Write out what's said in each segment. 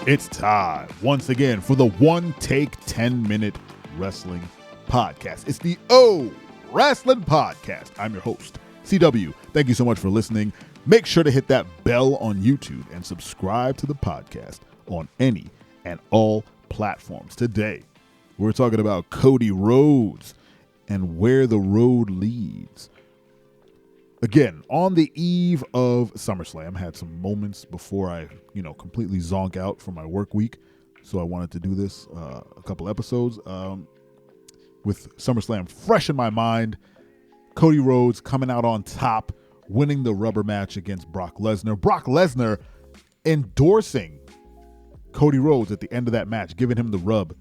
It's time once again for the One Take 10-Minute Wrestling Podcast. It's the O Wrestling Podcast. I'm your host, CW. Thank you so much for listening. Make sure to hit that bell on YouTube and subscribe to the podcast on any and all platforms. Today, we're talking about Cody Rhodes and where the road leads. Again, on the eve of SummerSlam, had some moments before I, completely zonk out for my work week. So I wanted to do this a couple episodes with SummerSlam fresh in my mind. Cody Rhodes coming out on top, winning the rubber match against Brock Lesnar. Brock Lesnar endorsing Cody Rhodes at the end of that match, giving him the rub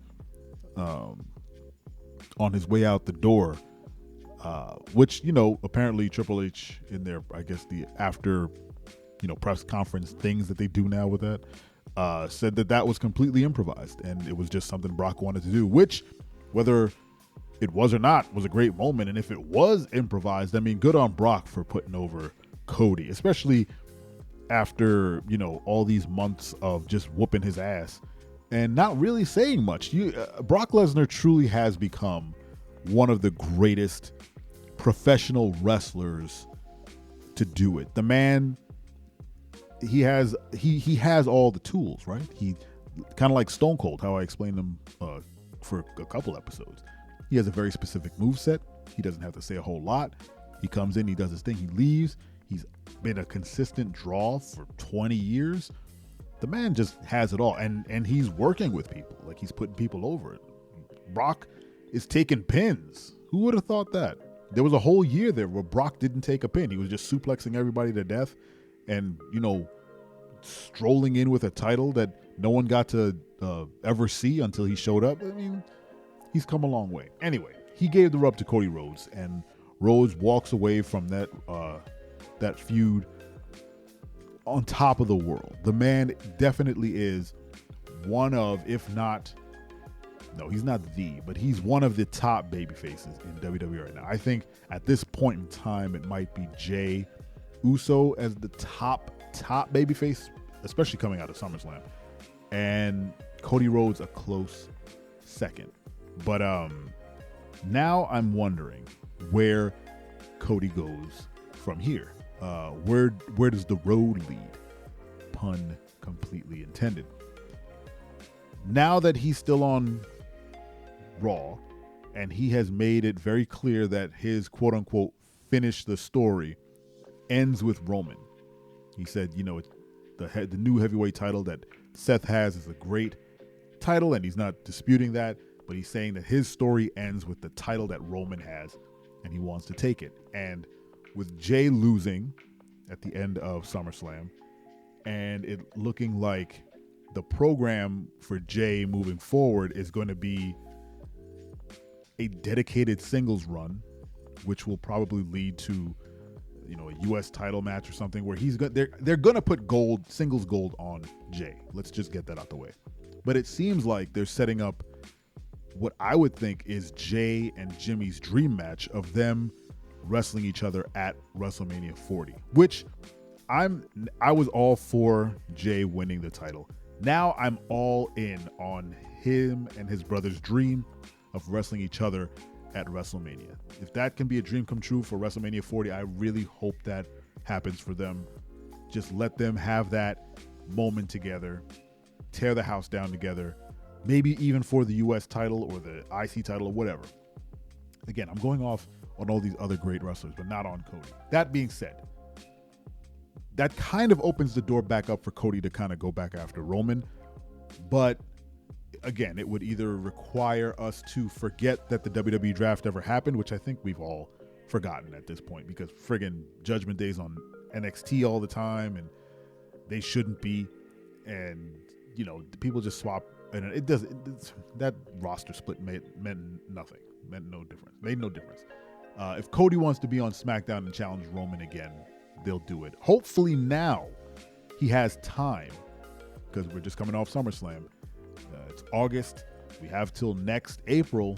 on his way out the door. Which, apparently Triple H in their, I guess, the after, press conference things that they do now with that, said that was completely improvised and it was just something Brock wanted to do, which, whether it was or not, was a great moment. And if it was improvised, I mean, good on Brock for putting over Cody, especially after, all these months of just whooping his ass and not really saying much. Brock Lesnar truly has become one of the greatest professional wrestlers to do it. The man, he has all the tools, right? He kind of like Stone Cold, how I explained him for a couple episodes. He has a very specific moveset. He doesn't have to say a whole lot. He comes in, he does his thing, he leaves. He's been a consistent draw for 20 years. The man just has it all, and he's working with people. Like, he's putting people over. Brock is taking pins. Who would have thought that? There was a whole year there where Brock didn't take a pin. He was just suplexing everybody to death and, strolling in with a title that no one got to ever see until he showed up. I mean, he's come a long way. Anyway, he gave the rub to Cody Rhodes, and Rhodes walks away from that feud on top of the world. The man definitely is one of, if not, no, he's not but he's one of the top baby faces in WWE right now. I think at this point in time, it might be Jey Uso as the top baby face, especially coming out of SummerSlam, and Cody Rhodes a close second. But now I'm wondering where Cody goes from here. Where does the road lead? Pun completely intended. Now that he's still on Raw, and he has made it very clear that his quote-unquote finish the story ends with Roman. He said, the new heavyweight title that Seth has is a great title, and he's not disputing that, but he's saying that his story ends with the title that Roman has, and he wants to take it. And with Jey losing at the end of SummerSlam, and it looking like the program for Jey moving forward is going to be a dedicated singles run, which will probably lead to, a U.S. title match or something where they're going to put singles gold on Jey. Let's just get that out the way. But it seems like they're setting up what I would think is Jey and Jimmy's dream match of them wrestling each other at WrestleMania 40, which I was all for Jey winning the title. Now I'm all in on him and his brother's dream of wrestling each other at WrestleMania. If that can be a dream come true for WrestleMania 40, I really hope that happens for them. Just let them have that moment together, tear the house down together, maybe even for the US title or the IC title or whatever. Again, I'm going off on all these other great wrestlers, but not on Cody. That being said, that kind of opens the door back up for Cody to kind of go back after Roman. But again, it would either require us to forget that the WWE draft ever happened, which I think we've all forgotten at this point, because friggin' Judgment Day's on NXT all the time, and they shouldn't be. And, people just swap, and that roster split meant nothing, meant no difference, made no difference. If Cody wants to be on SmackDown and challenge Roman again, they'll do it. Hopefully now he has time, because we're just coming off SummerSlam. It's August. We have till next April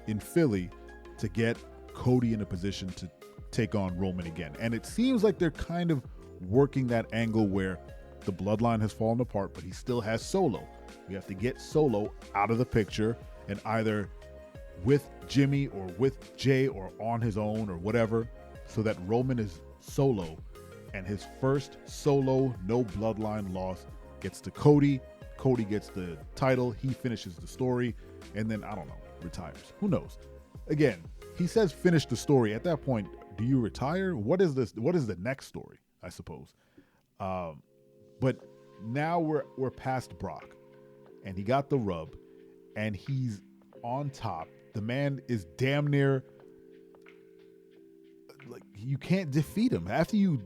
in Philly to get Cody in a position to take on Roman again. And it seems like they're kind of working that angle where The bloodline has fallen apart, but he still has Solo. We have to get Solo out of the picture and either with Jimmy or with Jay or on his own or whatever, so that Roman is solo and his first solo no bloodline loss gets to Cody. Cody gets the title, he finishes the story, and then, I don't know, retires. Who knows? Again, he says finish the story. At that point, do you retire? What is this? What is the next story, I suppose? But now we're past Brock, and he got the rub, and he's on top. The man is damn near, like, you can't defeat him. After you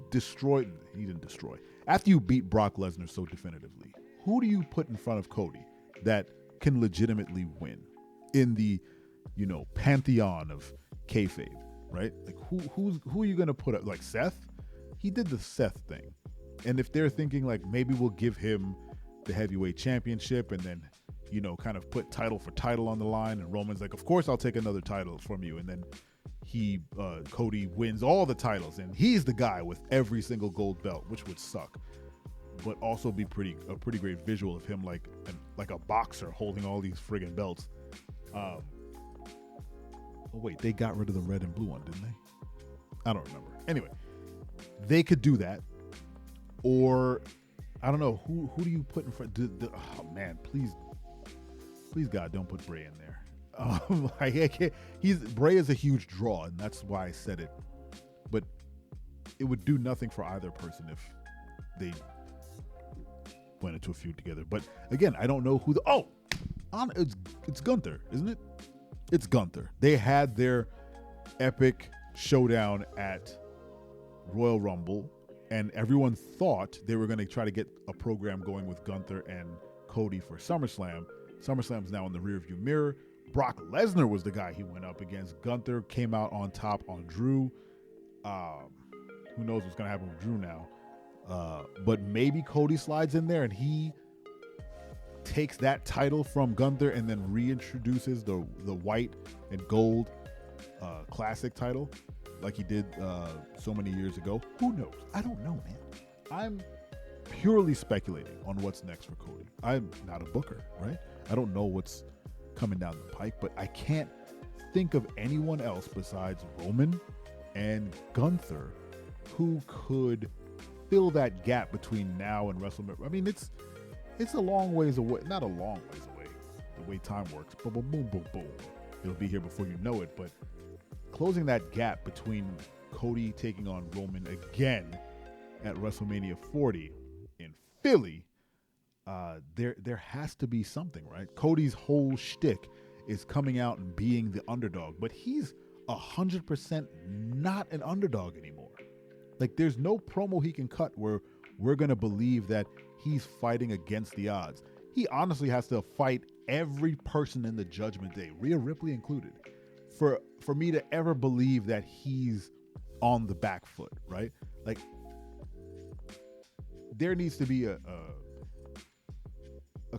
after you beat Brock Lesnar so definitively, who do you put in front of Cody that can legitimately win in the, pantheon of kayfabe, right? Like, who are you going to put up? Like, Seth? He did the Seth thing. And if they're thinking, like, maybe we'll give him the heavyweight championship and then, kind of put title for title on the line, and Roman's like, of course I'll take another title from you, and then Cody wins all the titles, and he's the guy with every single gold belt, which would suck, but also be a pretty great visual of him like a boxer holding all these friggin' belts. Oh wait, they got rid of the red and blue one, didn't they? I don't remember. Anyway, they could do that, or I don't know, who do you put in front? Oh man, please God, don't put Bray in there. Bray is a huge draw, and that's why I said it. But it would do nothing for either person if they went into a feud together. But again, I don't know who it's Gunther, isn't it? It's Gunther. They had their epic showdown at Royal Rumble, and everyone thought they were going to try to get a program going with Gunther and Cody for SummerSlam. SummerSlam's now in the rearview mirror. Brock Lesnar was the guy he went up against. Gunther came out on top on Drew. Who knows what's going to happen with Drew now. But maybe Cody slides in there and he takes that title from Gunther and then reintroduces the white and gold classic title like he did so many years ago. Who knows? I don't know, man. I'm purely speculating on what's next for Cody. I'm not a booker, right? I don't know what's coming down the pike, but I can't think of anyone else besides Roman and Gunther who could fill that gap between now and WrestleMania. I mean, it's a long ways away. Not a long ways away, the way time works. Boom, boom, boom, boom, boom. It'll be here before you know it. But closing that gap between Cody taking on Roman again at WrestleMania 40 in Philly, there has to be something, right? Cody's whole shtick is coming out and being the underdog, but he's 100% not an underdog anymore. Like, there's no promo he can cut where we're going to believe that he's fighting against the odds. He honestly has to fight every person in the Judgment Day, Rhea Ripley included, for me to ever believe that he's on the back foot, right? Like, there needs to be a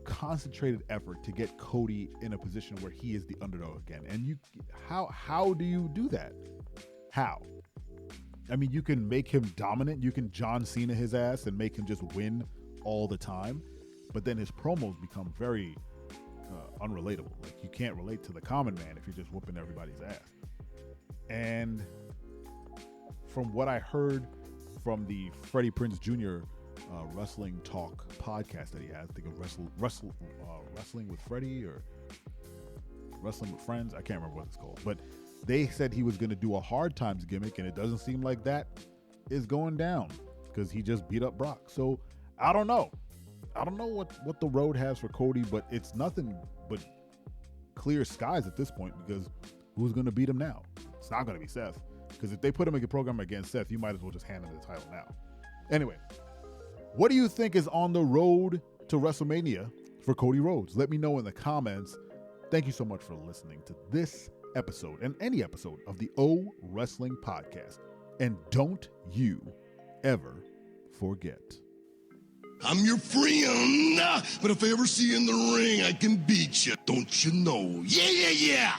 concentrated effort to get Cody in a position where he is the underdog again. And how do you do that? How? I mean, you can make him dominant. You can John Cena his ass and make him just win all the time. But then his promos become very unrelatable. Like, you can't relate to the common man if you're just whooping everybody's ass. And from what I heard from the Freddie Prinze Jr. Wrestling Talk podcast that he has, I think of Wrestling with Freddie or Wrestling with Friends. I can't remember what it's called. But they said he was going to do a Hardtimes gimmick, and it doesn't seem like that is going down because he just beat up Brock. So I don't know. I don't know what the road has for Cody, but it's nothing but clear skies at this point because who's going to beat him now? It's not going to be Seth, because if they put him in a program against Seth, you might as well just hand him the title now. Anyway, what do you think is on the road to WrestleMania for Cody Rhodes? Let me know in the comments. Thank you so much for listening to this episode and any episode of the O Wrestling Podcast. And don't you ever forget. I'm your friend, but if I ever see you in the ring, I can beat you. Don't you know? Yeah, yeah, yeah.